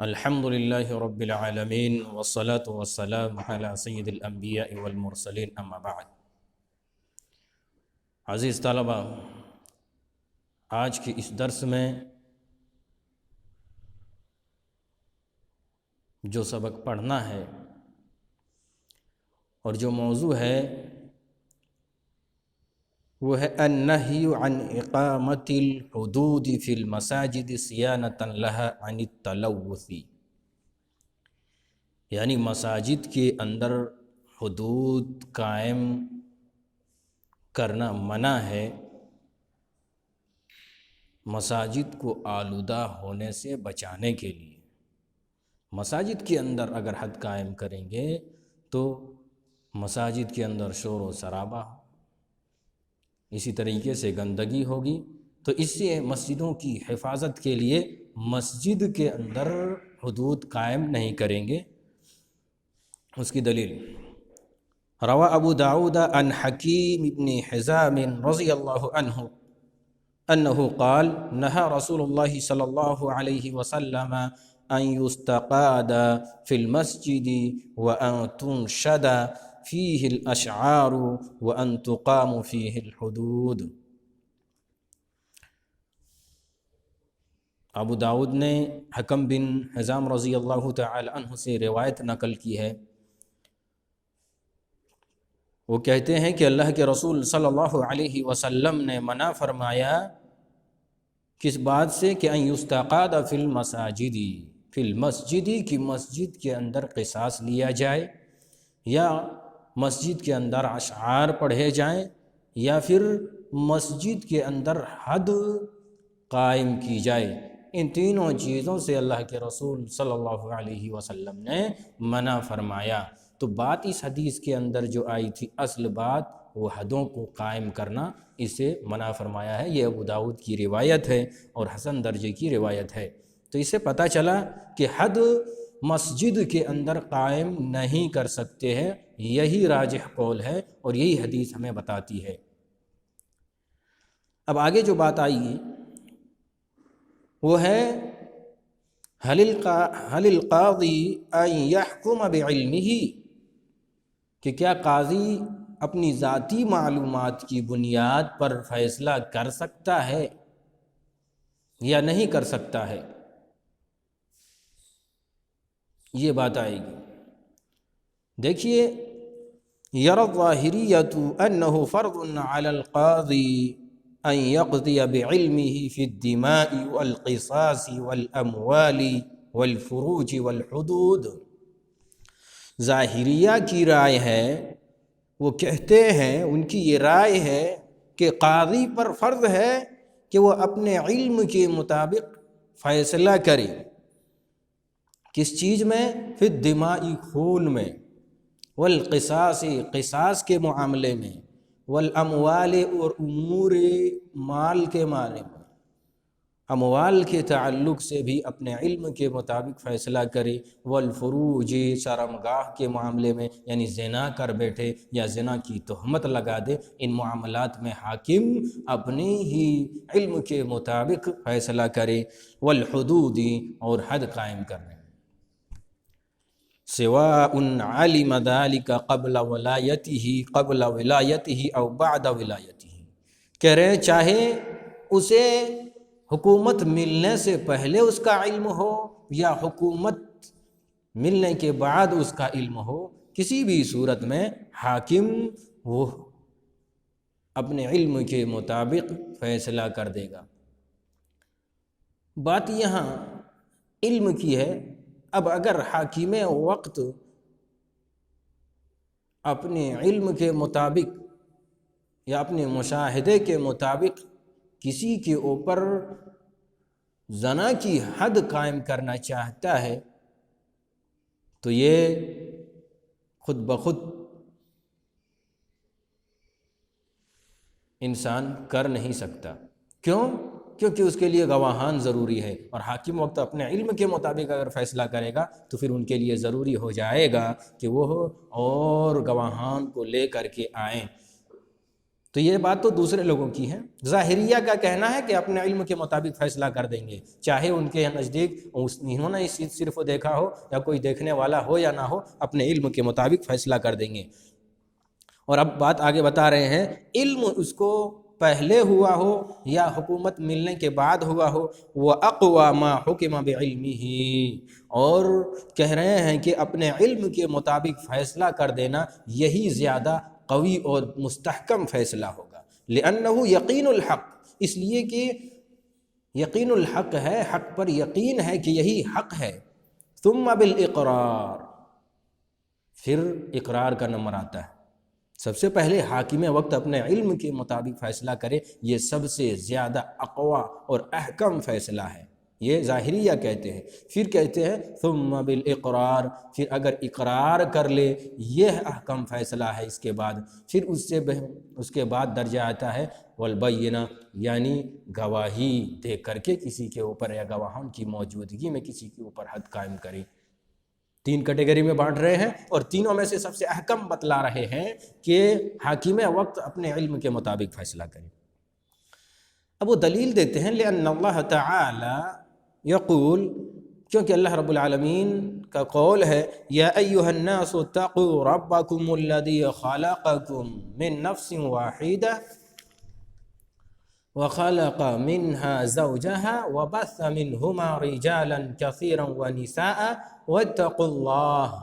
الحمد للہ رب العالمین والصلاة والسلام علی سید الانبیاء والمرسلین اما بعد۔ عزیز طلبہ، آج کی اس درس میں جو سبق پڑھنا ہے اور جو موضوع ہے وہ ہے النہی عن اقامت الحدود فی المساجد صیانۃ لها عن التلوث، یعنی مساجد کے اندر حدود قائم کرنا منع ہے، مساجد کو آلودہ ہونے سے بچانے کے لیے۔ مساجد کے اندر اگر حد قائم کریں گے تو مساجد کے اندر شور و شرابہ ہو، اسی طریقے سے گندگی ہوگی، تو اس سے مسجدوں کی حفاظت کے لیے مسجد کے اندر حدود قائم نہیں کریں گے۔ اس کی دلیل روا ابو داود عن حکیم بن حزام رضی اللہ عنہ انہ قال نہى رسول اللہ صلی اللہ علیہ وسلم ان یستقاد فی المسجد وان تنشد فیہ الاشعار وان تقام فیہ الحدود۔ ابو داود نے حکم بن حزام رضی اللہ تعالی عنہ سے روایت نقل کی ہے، وہ کہتے ہیں کہ اللہ کے رسول صلی اللہ علیہ وسلم نے منع فرمایا کس بات سے کہ ان یستقاد فی المساجد، فی المسجد کی مسجد کے اندر قصاص لیا جائے، یا مسجد کے اندر اشعار پڑھے جائیں، یا پھر مسجد کے اندر حد قائم کی جائے۔ ان تینوں چیزوں سے اللہ کے رسول صلی اللہ علیہ وسلم نے منع فرمایا۔ تو بات اس حدیث کے اندر جو آئی تھی، اصل بات وہ حدوں کو قائم کرنا، اسے منع فرمایا ہے۔ یہ ابو داود کی روایت ہے اور حسن درجے کی روایت ہے۔ تو اس سے پتہ چلا کہ حد مسجد کے اندر قائم نہیں کر سکتے ہیں، یہی راجح قول ہے اور یہی حدیث ہمیں بتاتی ہے۔ اب آگے جو بات آئی وہ ہے هل القاضی ان يحکم بعلمہ، کہ کیا قاضی اپنی ذاتی معلومات کی بنیاد پر فیصلہ کر سکتا ہے یا نہیں کر سکتا ہے، یہ بات آئے گی۔ دیکھیے، یری الظاہریۃ انہ فرض علی القاضی ان یقضی بعلمہ فی الدماء والقصاص والاموال والفروج والحدود۔ ظاہریہ کی رائے ہے، وہ کہتے ہیں، ان کی یہ رائے ہے کہ قاضی پر فرض ہے کہ وہ اپنے علم کے مطابق فیصلہ کرے۔ کس چیز میں؟ فی الدماء، خون میں، والقصاص، قصاص کے معاملے میں، والاموال، اور امور مال کے معنی میں، اموال کے تعلق سے بھی اپنے علم کے مطابق فیصلہ کرے، والفروج، شرمگاہ کے معاملے میں، یعنی زنا کر بیٹھے یا زنا کی تہمت لگا دے، ان معاملات میں حاکم اپنے ہی علم کے مطابق فیصلہ کرے، والحدود، اور حد قائم کرنے، سواء علم ذلك قبل ولایتہ او بعد ولایتہ، کہہ رہے ہیں چاہے اسے حکومت ملنے سے پہلے اس کا علم ہو یا حکومت ملنے کے بعد اس کا علم ہو، کسی بھی صورت میں حاکم وہ اپنے علم کے مطابق فیصلہ کر دے گا۔ بات یہاں علم کی ہے۔ اب اگر حاکم وقت اپنے علم کے مطابق یا اپنے مشاہدے کے مطابق کسی کے اوپر زنا کی حد قائم کرنا چاہتا ہے تو یہ خود بخود انسان کر نہیں سکتا۔ کیوں؟ کیونکہ اس کے لیے گواہان ضروری ہے، اور حاکم وقت اپنے علم کے مطابق اگر فیصلہ کرے گا تو پھر ان کے لیے ضروری ہو جائے گا کہ وہ اور گواہان کو لے کر کے آئیں۔ تو یہ بات تو دوسرے لوگوں کی ہے۔ ظاہریہ کا کہنا ہے کہ اپنے علم کے مطابق فیصلہ کر دیں گے، چاہے ان کے نزدیک انہوں نے اس چیز صرف دیکھا ہو یا کوئی دیکھنے والا ہو یا نہ ہو، اپنے علم کے مطابق فیصلہ کر دیں گے۔ اور اب بات آگے بتا رہے ہیں، علم اس کو پہلے ہوا ہو یا حکومت ملنے کے بعد ہوا ہو، وَأَقْوَى مَا حُكِمَ بِعِلْمِهِ، اور کہہ رہے ہیں کہ اپنے علم کے مطابق فیصلہ کر دینا یہی زیادہ قوی اور مستحکم فیصلہ ہوگا۔ لِأَنَّهُ یقین الحق، اس لیے کہ یقین الحق ہے، حق پر یقین ہے کہ یہی حق ہے۔ ثم بالاقرار، پھر اقرار کا نمبر آتا ہے۔ سب سے پہلے حاکم وقت اپنے علم کے مطابق فیصلہ کرے، یہ سب سے زیادہ اقوی اور احکم فیصلہ ہے، یہ ظاہریہ کہتے ہیں۔ پھر کہتے ہیں ثم بالاقرار، پھر اگر اقرار کر لے یہ احکم فیصلہ ہے، اس کے بعد پھر اس کے بعد درجہ آتا ہے والبینہ، یعنی گواہی دے کر کے کسی کے اوپر یا گواہوں کی موجودگی میں کسی کے اوپر حد قائم کرے۔ تین کیٹیگری میں بانٹ رہے ہیں، اور تینوں میں سے سب سے احکم بتلا رہے ہیں کہ حاکم وقت اپنے علم کے مطابق فیصلہ کرے۔ اب وہ دلیل دیتے ہیں لأن اللہ تعالی یقول، کیونکہ اللہ رب العالمین کا قول ہے یا ایھا الناس اتقوا ربکم الذی خلقکم من نفس واحدہ وخلق منها زوجها وبث منهما رجالا كثيرا ونساء واتقوا اللہ۔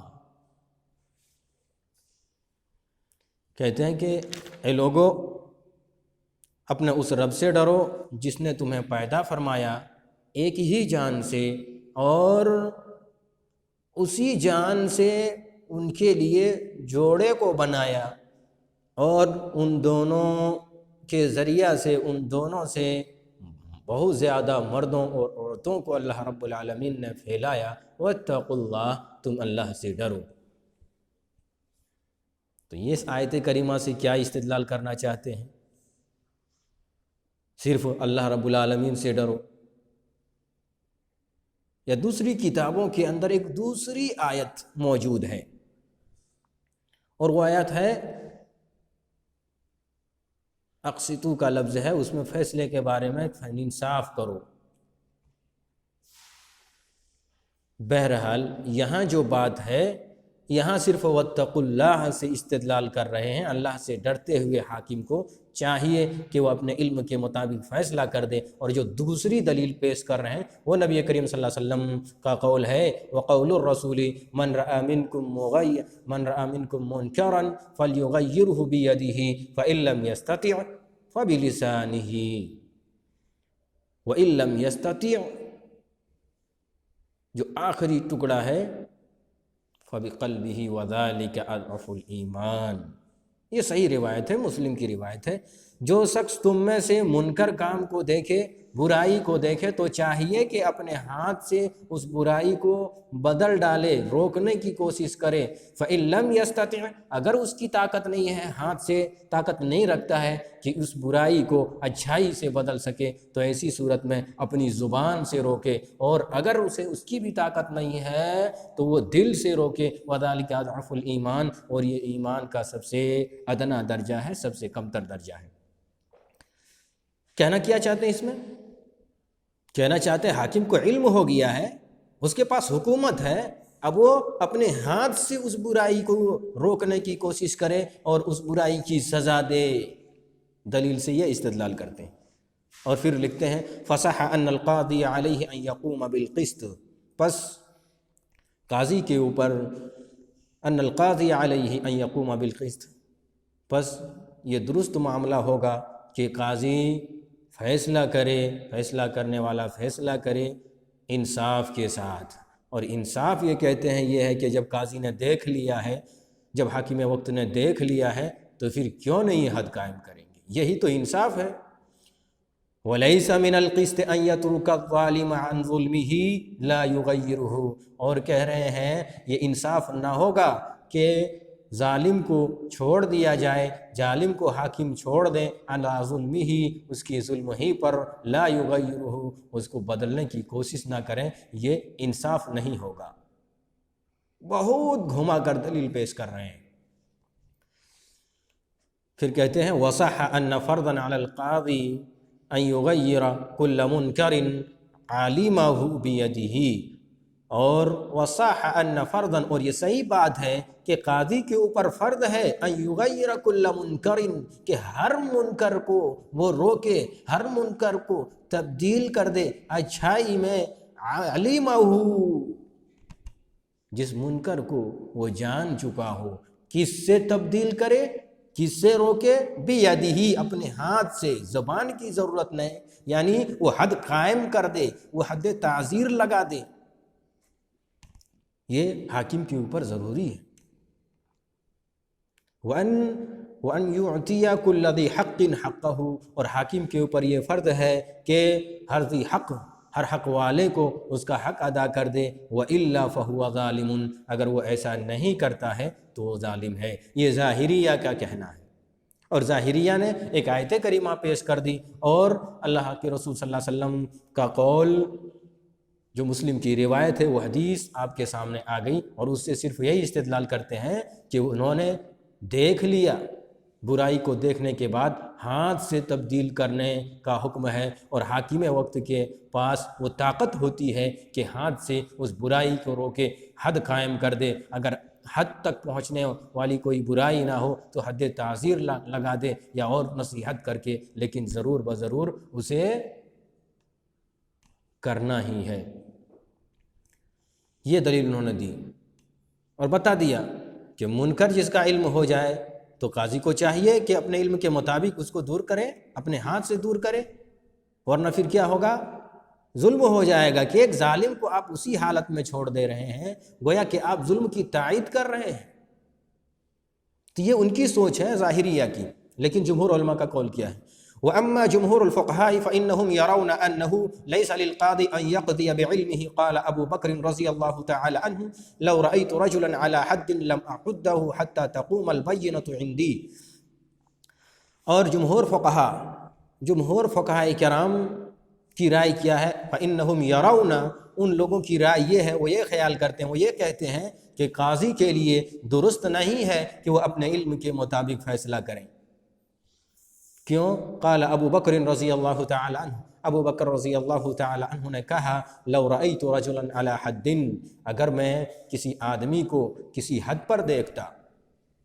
کہتے ہیں کہ اے لوگو، اپنے اس رب سے ڈرو جس نے تمہیں پیدا فرمایا ایک ہی جان سے، اور اسی جان سے ان کے لیے جوڑے کو بنایا، اور ان دونوں کے ذریعہ سے ان دونوں سے بہت زیادہ مردوں اور عورتوں کو اللہ رب العالمین نے پھیلایا۔ واتقوا اللہ، تم اللہ سے ڈرو۔ تو یہ اس آیت کریمہ سے کیا استدلال کرنا چاہتے ہیں؟ صرف اللہ رب العالمین سے ڈرو، یا دوسری کتابوں کے اندر ایک دوسری آیت موجود ہے، اور وہ آیت ہے اقسطوا کا لفظ ہے، اس میں فیصلے کے بارے میں انصاف کرو۔ بہرحال یہاں جو بات ہے، یہاں صرف واتقوا اللہ سے استدلال کر رہے ہیں۔ اللہ سے ڈرتے ہوئے حاکم کو چاہیے کہ وہ اپنے علم کے مطابق فیصلہ کر دے، اور جو دوسری دلیل پیش کر رہے ہیں وہ نبی کریم صلی اللہ علیہ وسلم کا قول ہے وقول الرسول من رأى منكم منكرا فليغيره بيده فإن لم يستطع فبلسانه وإن لم يستطع، جو آخری ٹکڑا ہے فَبِقَلْبِهِ وَذَلِكَ أَضْعَفُ الْإِيمَانِ، یہ صحیح روایت ہے، مسلم کی روایت ہے۔ جو شخص تم میں سے منکر کام کو دیکھے، برائی کو دیکھے، تو چاہیے کہ اپنے ہاتھ سے اس برائی کو بدل ڈالے، روکنے کی کوشش کرے۔ فَإِن لَمْ يَسْتَطِعْ، اگر اس کی طاقت نہیں ہے، ہاتھ سے طاقت نہیں رکھتا ہے کہ اس برائی کو اچھائی سے بدل سکے، تو ایسی صورت میں اپنی زبان سے روکے، اور اگر اسے اس کی بھی طاقت نہیں ہے تو وہ دل سے روکے۔ وَذَلِكَ أَضْعَفُ الْإِيمَانِ، اور یہ ایمان کا سب سے ادنا درجہ ہے، سب سے کمتر درجہ ہے۔ کہنا کیا چاہتے ہیں اس میں؟ کہنا چاہتے ہیں حاکم کو علم ہو گیا ہے، اس کے پاس حکومت ہے، اب وہ اپنے ہاتھ سے اس برائی کو روکنے کی کوشش کرے اور اس برائی کی سزا دے۔ دلیل سے یہ استدلال کرتے ہیں، اور پھر لکھتے ہیں فصح ان القاضی علیہ ان یقوم بالقسط، پس قاضی کے اوپر ان القاضی علیہ ان یقوم بالقسط، پس یہ درست معاملہ ہوگا کہ قاضی فیصلہ کرے، فیصلہ کرنے والا فیصلہ کرے انصاف کے ساتھ۔ اور انصاف یہ کہتے ہیں یہ ہے کہ جب قاضی نے دیکھ لیا ہے، جب حاکم وقت نے دیکھ لیا ہے، تو پھر کیوں نہیں حد قائم کریں گے؟ یہی تو انصاف ہے۔ وَلَيْسَ مِنَ الْقِسْطِ أَن يَتْرُكَ الظَّالِمَ عَنْ ظُلْمِهِ لَا يُغَيِّرُهُ، اور کہہ رہے ہیں یہ انصاف نہ ہوگا کہ ظالم کو چھوڑ دیا جائے، ظالم کو حاکم چھوڑ دیں علی ظلمہ، اس کی ظلم ہی پر، لا یغیرہ، اس کو بدلنے کی کوشش نہ کریں، یہ انصاف نہیں ہوگا۔ بہت گھما کر دلیل پیش کر رہے ہیں۔ پھر کہتے ہیں وصح ان فرضا علی القاضی ان یغیر کل منکر عالمہ بیدہ، اور وصح ان فرضا، اور یہ صحیح بات ہے کہ قاضی کے اوپر فرض ہے ان یغیر کل منکر، کہ ہر منکر کو وہ روکے، ہر منکر کو تبدیل کر دے اچھائی میں، علمہ، جس منکر کو وہ جان چکا ہو۔ کس سے تبدیل کرے، کس سے روکے؟ بیدہ، اپنے ہاتھ سے، زبان کی ضرورت نہیں، یعنی وہ حد قائم کر دے، وہ حد تعزیر لگا دے، یہ حاکم کے اوپر ضروری ہے۔ وَأَنْ يُعْطِيَ كُلَّ ذِي حَقٍّ حَقَّهُ، اور حاکم کے اوپر یہ فرض ہے کہ ہر ذی حق، ہر حق والے کو اس کا حق ادا کر دے، وَإِلَّا فَهُوَ ظَالِمٌ، اگر وہ ایسا نہیں کرتا ہے تو وہ ظالم ہے۔ یہ ظاہریہ کا کہنا ہے، اور ظاہریہ نے ایک آیت کریمہ پیش کر دی، اور اللہ کے رسول صلی اللہ علیہ وسلم کا قول جو مسلم کی روایت ہے وہ حدیث آپ کے سامنے آ گئی، اور اس سے صرف یہی استدلال کرتے ہیں کہ انہوں نے دیکھ لیا، برائی کو دیکھنے کے بعد ہاتھ سے تبدیل کرنے کا حکم ہے، اور حاکم وقت کے پاس وہ طاقت ہوتی ہے کہ ہاتھ سے اس برائی کو روکے، حد قائم کر دے، اگر حد تک پہنچنے والی کوئی برائی نہ ہو تو حد تعزیر لگا دے یا اور نصیحت کر کے، لیکن ضرور بضرور اسے کرنا ہی ہے۔ یہ دلیل انہوں نے دی، اور بتا دیا کہ منکر جس کا علم ہو جائے تو قاضی کو چاہیے کہ اپنے علم کے مطابق اس کو دور کرے، اپنے ہاتھ سے دور کرے، ورنہ پھر کیا ہوگا؟ ظلم ہو جائے گا، کہ ایک ظالم کو آپ اسی حالت میں چھوڑ دے رہے ہیں گویا کہ آپ ظلم کی تائید کر رہے ہیں۔ تو یہ ان کی سوچ ہے ظاہریہ کی، لیکن جمہور علماء کا قول کیا ہے؟ وَأَمَّا جُمْهُورُ الْفُقَهَاءِ فَإِنَّهُمْ يَرَوْنَ أَنَّهُ لَيْسَ لِلْقَاضِ أَنْ يَقْضِيَ بِعِلْمِهِ، قال أبو بكر رضي الله تعالى عنه لو رأيت رجلا على حد لم أحده حتى تقوم البينة عندي۔ اور جمہور فقہاء کرام کی رائے کیا ہے؟ فَإِنَّهُمْ يَرَوْنَ، ان لوگوں کی رائے یہ ہے، وہ یہ خیال کرتے ہیں، وہ یہ کہتے ہیں کہ قاضی کے لیے درست نہیں ہے کہ وہ اپنے علم کے مطابق فیصلہ کریں۔ کیوں؟ قال ابو بکر رضی اللہ تعالی عنہ، ابو بکر رضی اللہ تعالی عنہ نے کہا لو رأیت رجلا علی حد، اگر میں کسی آدمی کو کسی حد پر دیکھتا،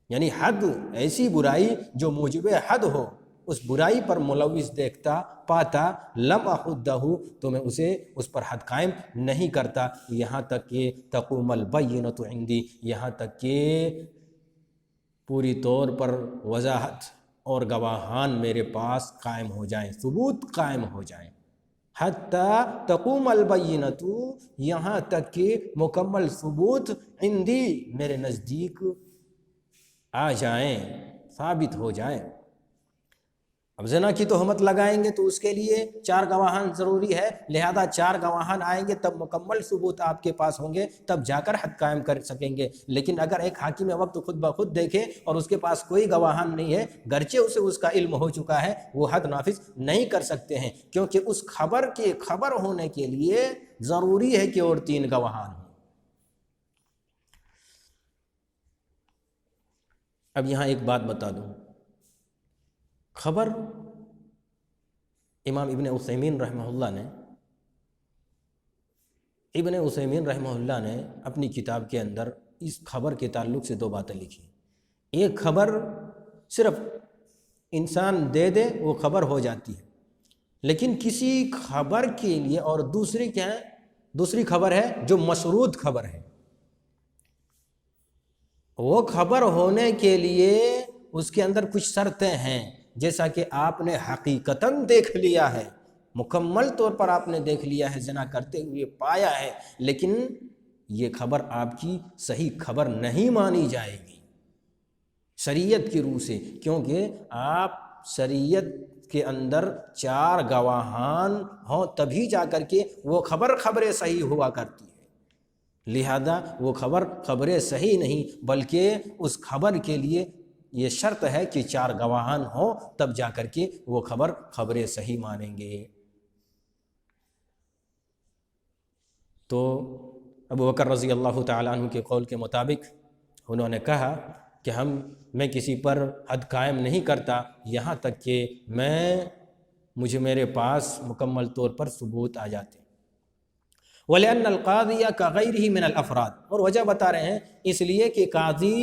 یعنی حد، ایسی برائی جو موجب حد ہو، اس برائی پر ملوث دیکھتا پاتا، لم احدہ، تو میں اسے اس پر حد قائم نہیں کرتا، یہاں تک کہ تقوم البینۃ عندی، یہاں تک کہ پوری طور پر وضاحت اور گواہان میرے پاس قائم ہو جائیں، ثبوت قائم ہو جائیں۔ حتیٰ تقوم البینۃ، یہاں تک کہ مکمل ثبوت عندی، میرے نزدیک آ جائیں، ثابت ہو جائیں۔ اب زنا کی تہمت لگائیں گے تو اس کے لیے 4 گواہان ضروری ہے، لہذا 4 گواہان آئیں گے تب مکمل ثبوت آپ کے پاس ہوں گے، تب جا کر حد قائم کر سکیں گے۔ لیکن اگر ایک حاکم وقت خود بخود دیکھے اور اس کے پاس کوئی گواہان نہیں ہے، گرچہ اسے اس کا علم ہو چکا ہے، وہ حد نافذ نہیں کر سکتے ہیں، کیونکہ اس خبر کے خبر ہونے کے لیے ضروری ہے کہ اور 3 گواہان ہوں۔ اب یہاں ایک بات بتا دوں، خبر امام ابن عثیمین رحمہ اللہ نے اپنی کتاب کے اندر اس خبر کے تعلق سے 2 باتیں لکھی۔ ایک خبر صرف انسان دے دے وہ خبر ہو جاتی ہے، لیکن کسی خبر کے لیے، اور دوسری کیا ہے؟ دوسری خبر ہے جو مشروط خبر ہے، وہ خبر ہونے کے لیے اس کے اندر کچھ شرطیں ہیں، جیسا کہ آپ نے حقیقتاً دیکھ لیا ہے، مکمل طور پر آپ نے دیکھ لیا ہے، زنا کرتے ہوئے پایا ہے، لیکن یہ خبر آپ کی صحیح خبر نہیں مانی جائے گی شریعت کی روح سے، کیونکہ آپ شریعت کے اندر 4 گواہان ہوں تبھی جا کر کے وہ خبر صحیح ہوا کرتی ہے، لہذا وہ خبر صحیح نہیں، بلکہ اس خبر کے لیے یہ شرط ہے کہ 4 گواہان ہوں تب جا کر کے وہ خبر صحیح مانیں گے۔ تو ابو بکر رضی اللہ تعالیٰ عنہ کے قول کے مطابق انہوں نے کہا کہ میں کسی پر حد قائم نہیں کرتا یہاں تک کہ مجھے میرے پاس مکمل طور پر ثبوت آ جاتے۔ وَلِأَنَّ الْقَاضِيَ كَغَيْرِهِ مِنَ الْأَفْرَادِ، اور وجہ بتا رہے ہیں اس لیے کہ قاضی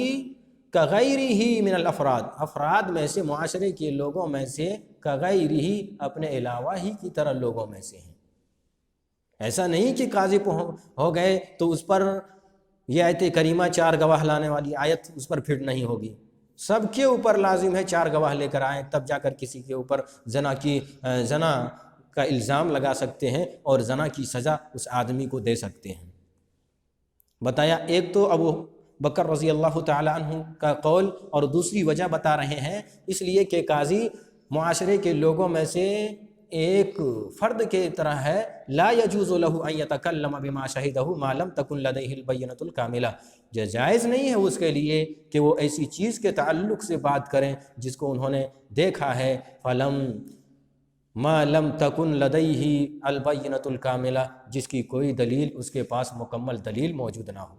كَغَيْرِهِ مِنَ الْأَفْرَادِ، افراد میں سے، معاشرے کے لوگوں میں سے، كَغَيْرِهِ اپنے علاوہ ہی کی طرح لوگوں میں سے ہیں۔ ایسا نہیں کہ قاضی ہو گئے تو اس پر یہ آیت کریمہ 4 گواہ لانے والی آیت اس پر فٹ نہیں ہوگی، سب کے اوپر لازم ہے 4 گواہ لے کر آئیں، تب جا کر کسی کے اوپر زنا کا الزام لگا سکتے ہیں اور زنا کی سزا اس آدمی کو دے سکتے ہیں۔ بتایا ایک تو ابو بکر رضی اللہ تعالی عنہ کا قول، اور دوسری وجہ بتا رہے ہیں اس لیے کہ قاضی معاشرے کے لوگوں میں سے ایک فرد کے طرح ہے، لا يجوز له ان يتكلم بما شهده ما لم تكن لديه البينة الكاملة، جائز نہیں ہے اس کے لیے کہ وہ ایسی چیز کے تعلق سے بات کریں جس کو انہوں نے دیکھا ہے، فلم ما لم تكن لديه البينة الكاملة، جس کی کوئی دلیل اس کے پاس مکمل دلیل موجود نہ ہو،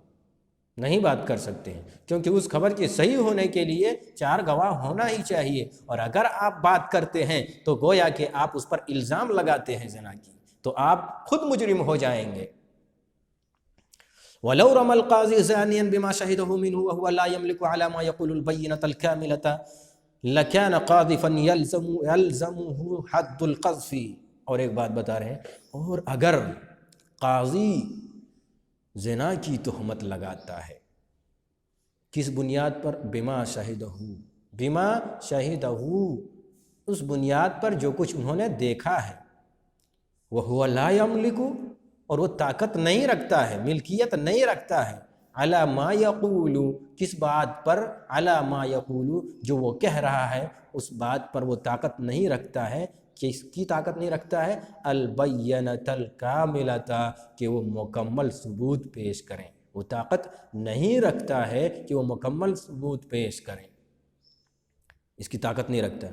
نہیں بات کر سکتے ہیں، کیونکہ اس خبر کے صحیح ہونے کے لیے 4 گواہ ہونا ہی چاہیے، اور اگر آپ بات کرتے ہیں تو گویا کہ آپ اس پر الزام لگاتے ہیں زنا کی، تو آپ خود مجرم ہو جائیں گے۔ وَلَوْ رَمَى الْقَاضِي زَانِيًا بِمَا شَهِدَهُ مِنْهُ وَهُوَ لَا يَمْلِكُ عَلَى مَا يَقُولُ الْبَيِّنَةَ الْكَامِلَةَ لَكَانَ قَاذِفًا يَلْزَمُهُ حَدُّ الْقَذْفِ، اور ایک بات بتا رہے ہیں، اور اگر قاضی زنا کی تہمت لگاتا ہے، کس بنیاد پر؟ بما شہدہ، اس بنیاد پر جو کچھ انہوں نے دیکھا ہے، وَهُوَ لَا يَمْلِكُ، اور وہ طاقت نہیں رکھتا ہے، ملکیت نہیں رکھتا ہے، عَلَى مَا يَقُولُ، کس بات پر؟ عَلَى مَا يَقُولُ، جو وہ کہہ رہا ہے اس بات پر وہ طاقت نہیں رکھتا ہے، کس کی طاقت نہیں رکھتا ہے؟ البینۃ الکاملۃ، کہ وہ مکمل ثبوت پیش کریں، وہ طاقت نہیں رکھتا ہے کہ وہ مکمل ثبوت پیش کریں، اس کی طاقت نہیں رکھتا،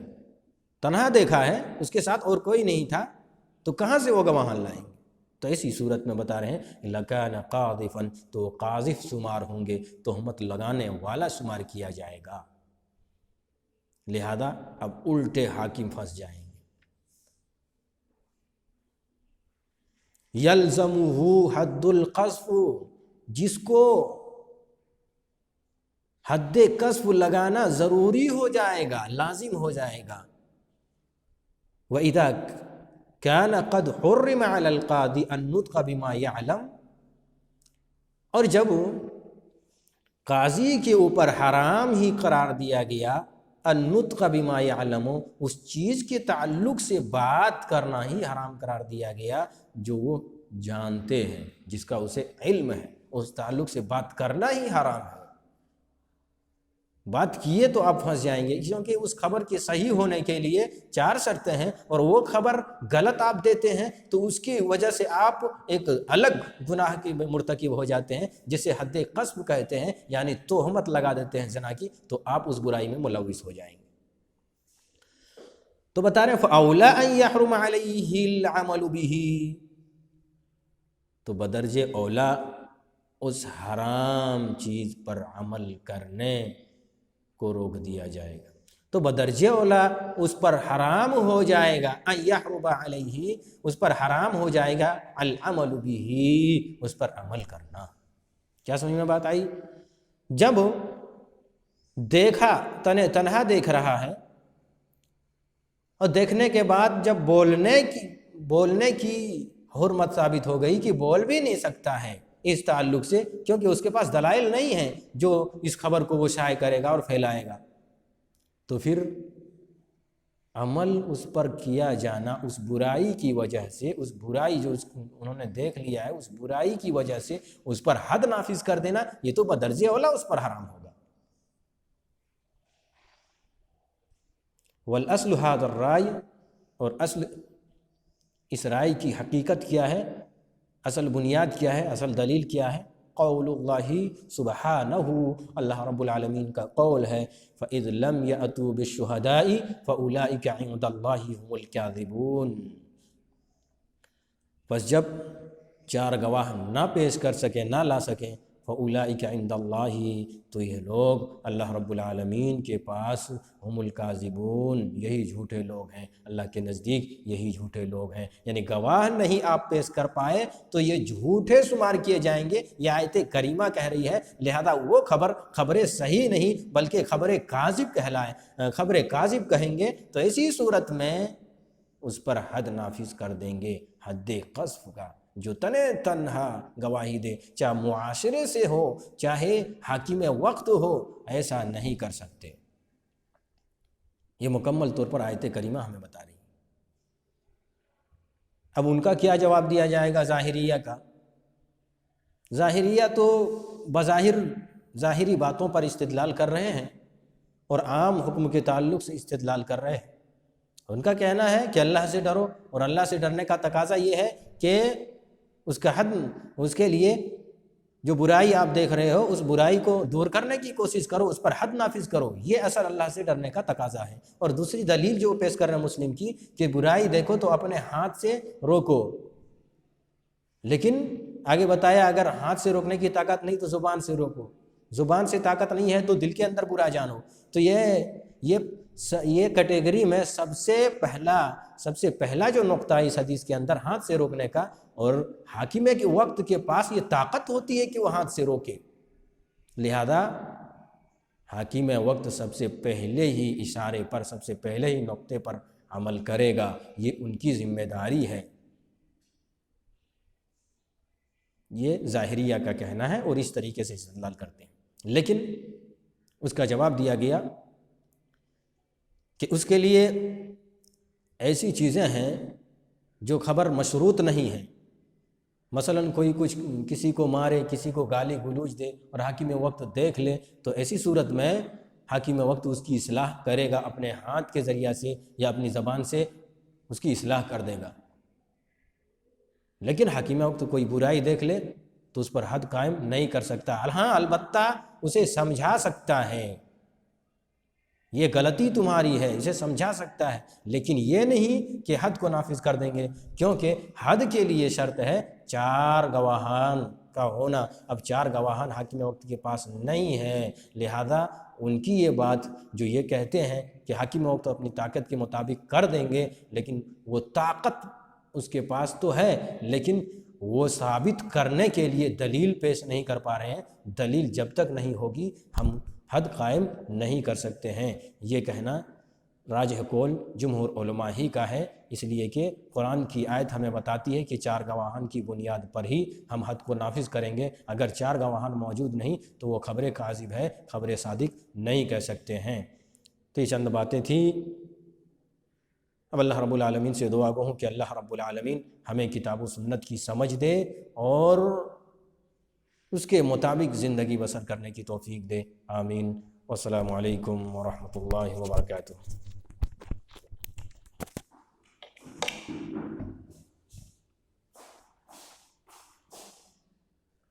تنہا دیکھا ہے، اس کے ساتھ اور کوئی نہیں تھا، تو کہاں سے وہ گواہان لائیں گے؟ تو ایسی صورت میں بتا رہے ہیں لکان قاذفا، تو قاذف شمار ہوں گے، تہمت لگانے والا شمار کیا جائے گا، لہذا اب الٹے حاکم پھنس جائیں گے۔ یلزمہ حد القذف، جس کو حد قذف لگانا ضروری ہو جائے گا، لازم ہو جائے گا۔ وَإِذَا كَانَ قَدْ حُرِّمَ عَلَى الْقَاضِ النُّطْقَ بِمَا يَعْلَمُ، اور جب قاضی کے اوپر حرام ہی قرار دیا گیا النطق بما يعلم، اس چیز کے تعلق سے بات کرنا ہی حرام قرار دیا گیا جو وہ جانتے ہیں، جس کا اسے علم ہے، اس تعلق سے بات کرنا ہی حرام ہے۔ بات کیے تو آپ پھنس جائیں گے، کیونکہ اس خبر کے صحیح ہونے کے لیے 4 شرطیں ہیں، اور وہ خبر غلط آپ دیتے ہیں تو اس کی وجہ سے آپ ایک الگ گناہ کے مرتکب ہو جاتے ہیں، جسے حد قذف کہتے ہیں، یعنی تہمت لگا دیتے ہیں زنا کی، تو آپ اس برائی میں ملوث ہو جائیں گے۔ تو بتا رہے ہیں فَأَوْلَىٰ أَن يَحْرُمَ عَلَيْهِ الْعَمَلُ بِهِ، تو بدرجہ اولا اس حرام چیز پر عمل کرنے کو روک دیا جائے گا، تو بدرجہ اولا اس پر حرام ہو جائے گا، ان یحرم علیہ، اس پر حرام ہو جائے گا، العمل به، اس پر عمل کرنا۔ کیا سمجھ میں بات آئی؟ جب دیکھا، تنہا دیکھ رہا ہے، اور دیکھنے کے بعد جب بولنے کی حرمت ثابت ہو گئی کہ بول بھی نہیں سکتا ہے اس تعلق سے، کیونکہ اس کے پاس دلائل نہیں ہیں جو اس خبر کو وہ شائع کرے گا اور پھیلائے گا، تو پھر عمل اس پر کیا جانا اس برائی کی وجہ سے، اس برائی جو انہوں نے دیکھ لیا ہے، اس برائی کی وجہ سے اس پر حد نافذ کر دینا، یہ تو بدرجہ اولا اس پر حرام ہوگا۔ والاصل هذا الرائے، اور اصل اس رائے کی حقیقت کیا ہے، اصل بنیاد کیا ہے، اصل دلیل کیا ہے؟ قول اللہ سبحانہ، اللہ رب العالمین کا قول ہے فَإِذْ لَمْ يَأْتُوا بِالشُّهَدَاءِ فَأُولَٰئِكَ عِندَ اللَّهِ هُمُ الْكَاذِبُونَ، پس جب 4 گواہ نہ پیش کر سکیں، نہ لا سکیں، فَأُولَٰئِكَ عِندَ اللّٰہِ، تو یہ لوگ اللہ رب العالمین کے پاس ہم الکاذبون، یہی جھوٹے لوگ ہیں، اللہ کے نزدیک یہی جھوٹے لوگ ہیں، یعنی گواہ نہیں آپ پیش کر پائے تو یہ جھوٹے شمار کیے جائیں گے۔ یہ آیت کریمہ کہہ رہی ہے، لہذا وہ خبریں صحیح نہیں بلکہ خبر کاذب خبر کاذب کہیں گے تو اسی صورت میں اس پر حد نافذ کر دیں گے، حد قذف کا، جو تنہا گواہی دے، چاہے معاشرے سے ہو چاہے حاکم وقت ہو، ایسا نہیں کر سکتے۔ یہ مکمل طور پر آیت کریمہ ہمیں بتا رہی ہے۔ اب ان کا کیا جواب دیا جائے گا ظاہریہ کا؟ ظاہریہ تو بظاہر ظاہری باتوں پر استدلال کر رہے ہیں اور عام حکم کے تعلق سے استدلال کر رہے ہیں۔ ان کا کہنا ہے کہ اللہ سے ڈرو، اور اللہ سے ڈرنے کا تقاضا یہ ہے کہ اس کا حد، اس کے لیے جو برائی آپ دیکھ رہے ہو اس برائی کو دور کرنے کی کوشش کرو، اس پر حد نافذ کرو، یہ اصل اللہ سے ڈرنے کا تقاضا ہے۔ اور دوسری دلیل جو پیش کر رہے ہیں مسلم کی کہ برائی دیکھو تو اپنے ہاتھ سے روکو، لیکن آگے بتایا اگر ہاتھ سے روکنے کی طاقت نہیں تو زبان سے روکو، زبان سے طاقت نہیں ہے تو دل کے اندر برا جانو۔ تو یہ کیٹیگری میں سب سے پہلا جو نقطہ اس حدیث کے اندر ہاتھ سے روکنے کا، اور حاکمے کے وقت کے پاس یہ طاقت ہوتی ہے کہ وہ ہاتھ سے روکے، لہذا حاکم وقت سب سے پہلے ہی اشارے پر، سب سے پہلے ہی نقطے پر عمل کرے گا، یہ ان کی ذمہ داری ہے۔ یہ ظاہریہ کا کہنا ہے اور اس طریقے سے استدلال کرتے ہیں، لیکن اس کا جواب دیا گیا کہ اس کے لیے ایسی چیزیں ہیں جو خبر مشروط نہیں ہیں۔ مثلا کوئی کسی کو مارے، کسی کو گالی گلوچ دے اور حاکم وقت دیکھ لے، تو ایسی صورت میں حاکم وقت اس کی اصلاح کرے گا، اپنے ہاتھ کے ذریعہ سے یا اپنی زبان سے اس کی اصلاح کر دے گا۔ لیکن حاکم وقت کوئی برائی دیکھ لے تو اس پر حد قائم نہیں کر سکتا، ہاں البتہ اسے سمجھا سکتا ہے، یہ غلطی تمہاری ہے، اسے سمجھا سکتا ہے، لیکن یہ نہیں کہ حد کو نافذ کر دیں گے، کیونکہ حد کے لیے شرط ہے 4 گواہان کا ہونا۔ اب 4 گواہان حاکم وقت کے پاس نہیں ہے، لہذا ان کی یہ بات جو یہ کہتے ہیں کہ حاکم وقت اپنی طاقت کے مطابق کر دیں گے، لیکن وہ طاقت اس کے پاس تو ہے لیکن وہ ثابت کرنے کے لیے دلیل پیش نہیں کر پا رہے ہیں، دلیل جب تک نہیں ہوگی ہم حد قائم نہیں کر سکتے ہیں۔ یہ کہنا راجح قول جمہور علماء ہی کا ہے، اس لیے کہ قرآن کی آیت ہمیں بتاتی ہے کہ 4 گواہان کی بنیاد پر ہی ہم حد کو نافذ کریں گے، اگر 4 گواہان موجود نہیں تو وہ خبر کاذب ہے، خبر صادق نہیں کہہ سکتے ہیں۔ تو یہ چند باتیں تھیں۔ اب اللہ رب العالمین سے دعا گو ہوں کہ اللہ رب العالمین ہمیں کتاب و سنت کی سمجھ دے اور اس کے مطابق زندگی بسر کرنے کی توفیق دے، آمین۔ والسلام علیکم ورحمۃ اللہ وبرکاتہ۔